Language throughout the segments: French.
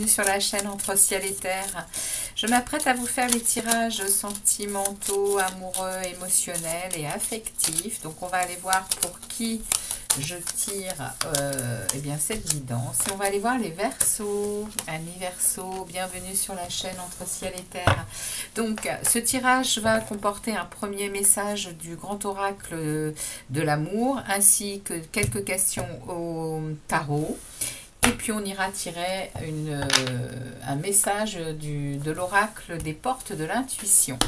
bienvenue sur la chaîne Entre Ciel et Terre. Je m'apprête à vous faire les tirages sentimentaux, amoureux, émotionnels et affectifs. Donc on va aller voir pour qui je tire eh bien, cette guidance. Et on va aller voir les Verseaux. Amis Verseaux, bienvenue sur la chaîne Entre Ciel et Terre. Donc ce tirage va comporter un premier message du grand oracle de l'amour, ainsi que quelques questions au tarot. Et puis on ira tirer un message de l'oracle des portes de l'intuition.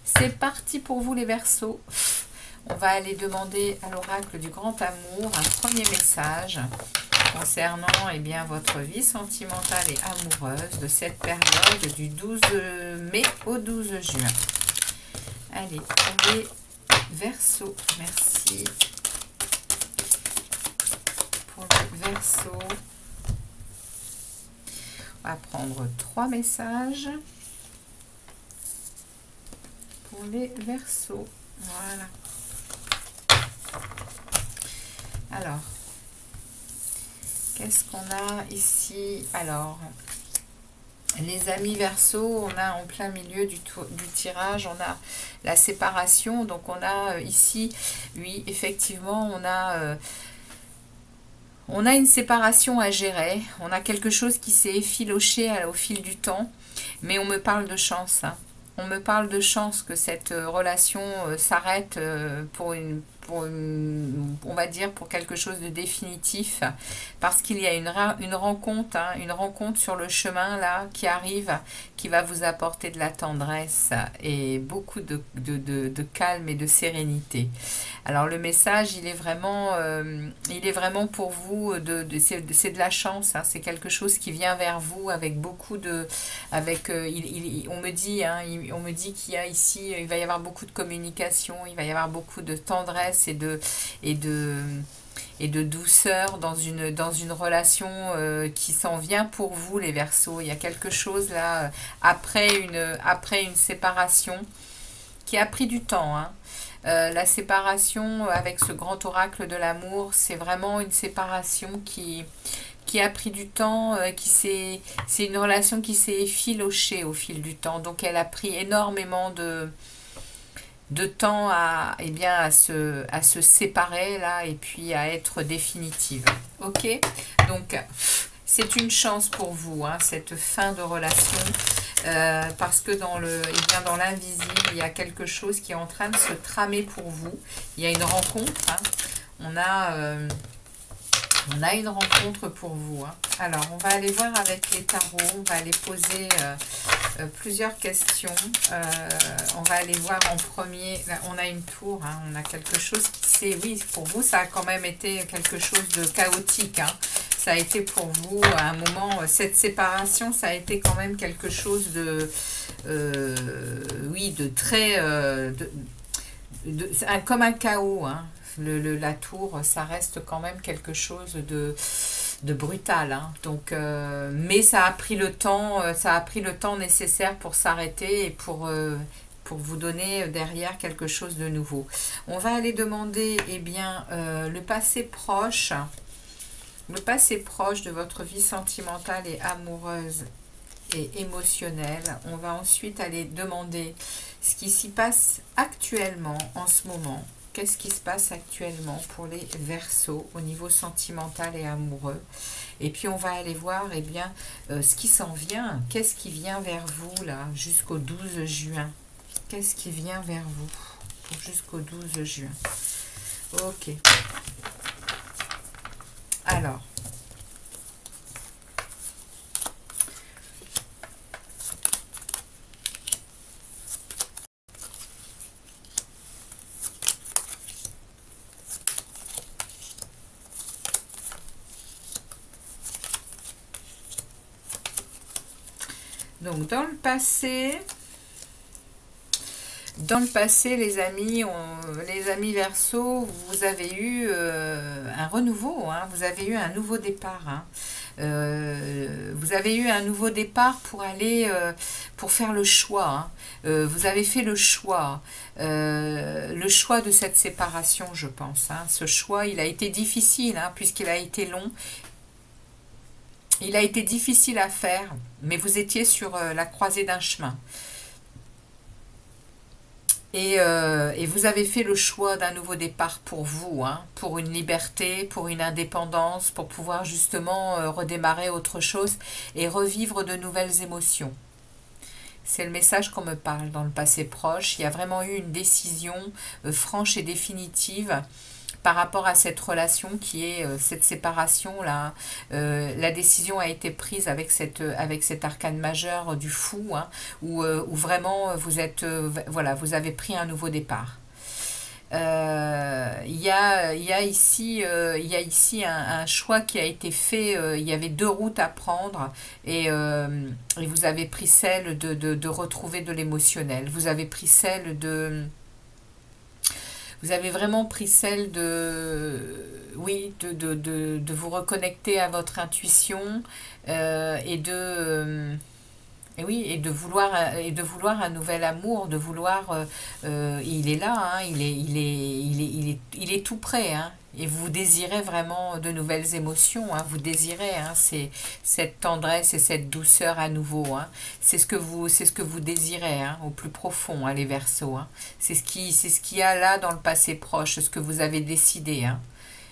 C'est parti pour vous les Verseaux. On va aller demander à l'oracle du grand amour un premier message concernant eh bien, votre vie sentimentale et amoureuse de cette période du 12 mai au 12 juin. Allez, pour les Verseaux, merci. Pour les Verseaux, on va prendre 3 messages pour les Verseaux. Voilà. Alors, qu'est-ce qu'on a ici? Alors, les amis Verseaux, on a en plein milieu du tirage, on a la séparation. Donc, on a ici, oui, effectivement, on a une séparation à gérer. On a quelque chose qui s'est effiloché au fil du temps. Mais on me parle de chance. Hein. On me parle de chance que cette relation s'arrête on va dire pour quelque chose de définitif, parce qu'il y a une rencontre, hein, une rencontre sur le chemin là qui arrive, qui va vous apporter de la tendresse et beaucoup de calme et de sérénité. Alors le message, il est vraiment pour vous, c'est de la chance, hein, c'est quelque chose qui vient vers vous avec beaucoup de, on me dit, hein, on me dit qu'il y a ici, il va y avoir beaucoup de communication, il va y avoir beaucoup de tendresse et de douceur dans une relation qui s'en vient pour vous les Verseaux. Il y a quelque chose là après une séparation qui a pris du temps, hein. La séparation avec ce grand oracle de l'amour, c'est vraiment une séparation qui a pris du temps, c'est une relation qui s'est effilochée au fil du temps. Donc elle a pris énormément de temps à se séparer là et puis à être définitive. Ok, donc c'est une chance pour vous, hein, cette fin de relation, parce que dans l'invisible, il y a quelque chose qui est en train de se tramer pour vous. Il y a une rencontre, hein. On a une rencontre pour vous, hein. Alors, on va aller voir avec les tarots. On va aller poser plusieurs questions. On va aller voir en premier. Là, on a une tour, hein. On a quelque chose qui oui, pour vous, ça a quand même été quelque chose de chaotique, hein. Ça a été pour vous, à un moment, cette séparation, ça a été quand même quelque chose de... oui, de très... comme un chaos, hein. La tour, ça reste quand même quelque chose de brutal, hein. Donc, mais ça a pris le temps nécessaire pour s'arrêter et pour vous donner derrière quelque chose de nouveau. On va aller demander eh bien, le passé proche de votre vie sentimentale et amoureuse et émotionnelle. On va ensuite aller demander ce qui s'y passe actuellement en ce moment. Qu'est-ce qui se passe actuellement pour les Verseaux au niveau sentimental et amoureux? Et puis on va aller voir eh bien, ce qui s'en vient. Qu'est-ce qui vient vers vous là jusqu'au 12 juin? Qu'est-ce qui vient vers vous jusqu'au 12 juin? Ok. Alors. Donc, dans le passé, les amis Verseaux, vous avez eu un renouveau, hein, vous avez eu un nouveau départ, hein. Vous avez eu un nouveau départ pour aller, pour faire le choix, hein. Vous avez fait le choix de cette séparation, je pense, hein. Ce choix, il a été difficile, hein, puisqu'il a été long. il a été difficile à faire, mais vous étiez sur la croisée d'un chemin. Et vous avez fait le choix d'un nouveau départ pour vous, hein, pour une liberté, pour une indépendance, pour pouvoir justement redémarrer autre chose et revivre de nouvelles émotions. C'est le message qu'on me parle dans le passé proche. Il y a vraiment eu une décision franche et définitive par rapport à cette relation qui est cette séparation-là. La décision a été prise avec cet arcane majeur du fou, hein, où vraiment vous êtes, voilà, vous avez pris un nouveau départ. Il y a ici un choix qui a été fait. Il y avait deux routes à prendre et vous avez pris celle de retrouver de l'émotionnel. Vous avez pris celle de vous avez vraiment pris celle oui, de vous reconnecter à votre intuition et et oui, et de vouloir un nouvel amour, de vouloir, il est là, hein, il est tout prêt, hein, et vous désirez vraiment de nouvelles émotions, hein, vous désirez, hein, cette tendresse et cette douceur à nouveau, hein, c'est ce que vous désirez, hein, au plus profond, hein, les Verseaux, hein, c'est ce qu'il y a là dans le passé proche, ce que vous avez décidé, hein.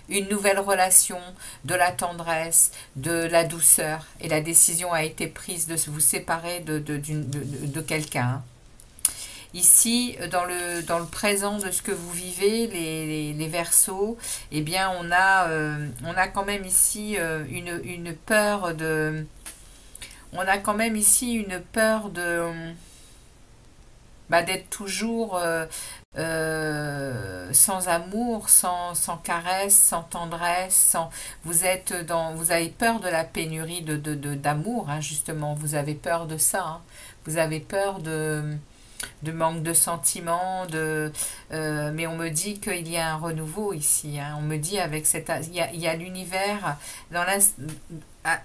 Une nouvelle relation, de la tendresse, de la douceur. Et la décision a été prise de vous séparer de quelqu'un, hein. Ici, dans le présent de ce que vous vivez, les Verseaux, eh bien, on a quand même ici une peur de... On a quand même ici une peur de... d'être toujours sans amour, sans caresse, sans tendresse, vous avez peur de la pénurie d'amour, hein, justement, vous avez peur de ça, hein. Vous avez peur de manque de sentiments, mais on me dit qu'il y a un renouveau ici, hein. On me dit avec il y a l'univers dans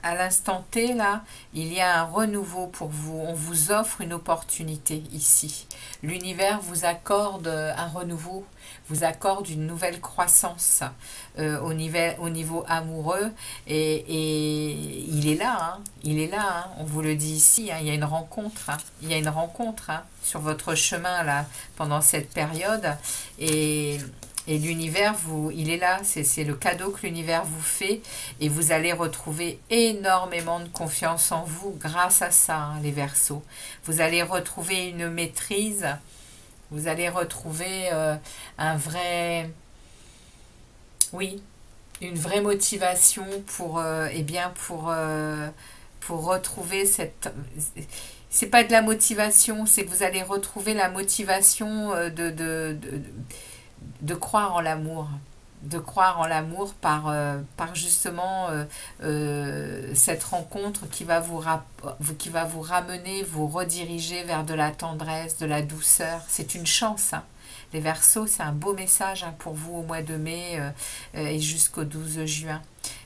à l'instant T là, il y a un renouveau pour vous. On vous offre une opportunité ici. L'univers vous accorde un renouveau, vous accorde une nouvelle croissance au niveau amoureux et il est là, hein, il est là, hein, on vous le dit ici, hein, il y a une rencontre, hein, il y a une rencontre, hein, sur votre chemin là pendant cette période et l'univers, il est là, c'est le cadeau que l'univers vous fait et vous allez retrouver énormément de confiance en vous grâce à ça, hein, les Verseaux. Vous allez retrouver une maîtrise, vous allez retrouver un vrai, oui, une vraie motivation pour retrouver cette... C'est pas de la motivation, c'est que vous allez retrouver la motivation de croire en l'amour, de croire en l'amour par justement cette rencontre qui va vous ramener, vous rediriger vers de la tendresse, de la douceur. C'est une chance, hein. Les Verseaux, c'est un beau message, hein, pour vous au mois de mai et jusqu'au 12 juin.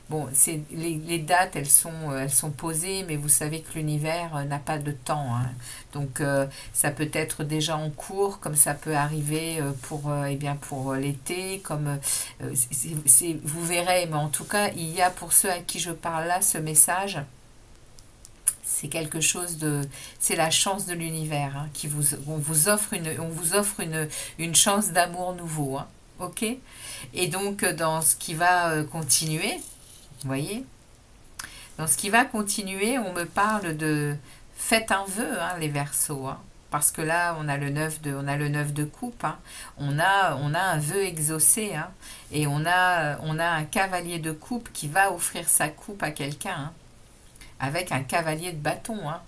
Bon, les dates, elles sont posées, mais vous savez que l'univers n'a pas de temps, hein. Donc, ça peut être déjà en cours, comme ça peut arriver pour l'été, comme vous verrez. Mais en tout cas, il y a pour ceux à qui je parle là, ce message, c'est quelque chose c'est la chance de l'univers, hein, on vous offre une chance d'amour nouveau, hein, ok? Et donc, dans ce qui va continuer, vous voyez, dans ce qui va continuer, on me parle de faites un vœu, hein, les Verseaux, hein, parce que là, on a le 9 de coupe, hein, on a un vœu exaucé, hein, et on a un cavalier de coupe qui va offrir sa coupe à quelqu'un, hein, avec un cavalier de bâton, hein.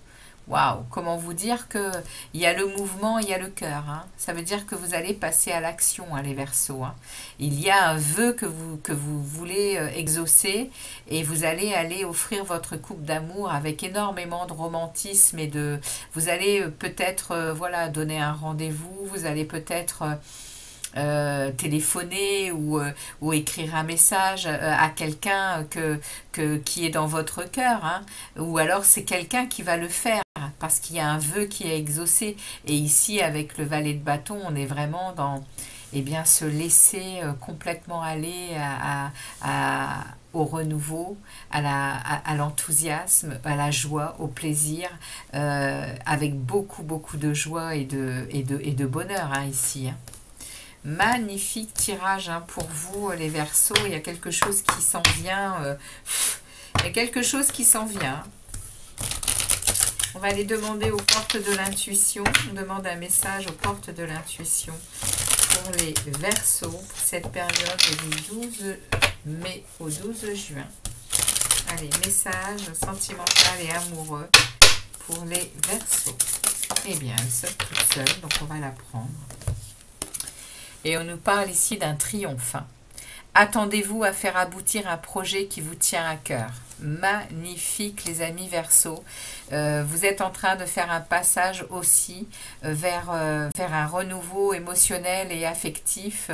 Waouh, comment vous dire que il y a le mouvement, il y a le cœur, hein. Ça veut dire que vous allez passer à l'action, hein, les Verseaux, hein. Il y a un vœu que vous voulez exaucer et vous allez aller offrir votre coupe d'amour avec énormément de romantisme vous allez peut-être voilà, donner un rendez-vous, vous allez peut-être téléphoner ou écrire un message à quelqu'un qui est dans votre cœur, hein, ou alors c'est quelqu'un qui va le faire parce qu'il y a un vœu qui est exaucé. Et ici, avec le valet de bâton, on est vraiment dans se laisser complètement aller au renouveau, à l'enthousiasme, à la joie, au plaisir, avec beaucoup de joie et de bonheur hein, ici. Hein. Magnifique tirage hein, pour vous les Verseaux, il y a quelque chose qui s'en vient, il y a quelque chose qui s'en vient. On va aller demander aux portes de l'intuition, on demande un message aux portes de l'intuition pour les Verseaux, pour cette période du 12 mai au 12 juin. Allez, message sentimental et amoureux pour les Verseaux. Eh bien, elle sort toute seule, donc on va la prendre. Et on nous parle ici d'un triomphe. Attendez-vous à faire aboutir un projet qui vous tient à cœur. Magnifique les amis Verseaux. Vous êtes en train de faire un passage aussi vers un renouveau émotionnel et affectif.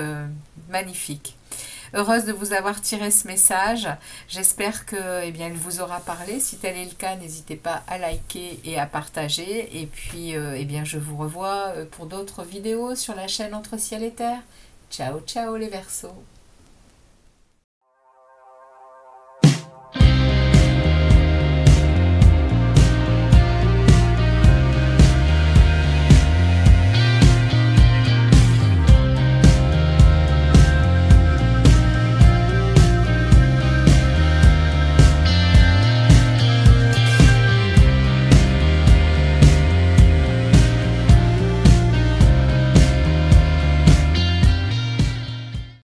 Magnifique. Heureuse de vous avoir tiré ce message. J'espère que eh bien, il vous aura parlé. Si tel est le cas, n'hésitez pas à liker et à partager. Et puis, eh bien, je vous revois pour d'autres vidéos sur la chaîne Entre Ciel et Terre. Ciao, ciao les Verseaux.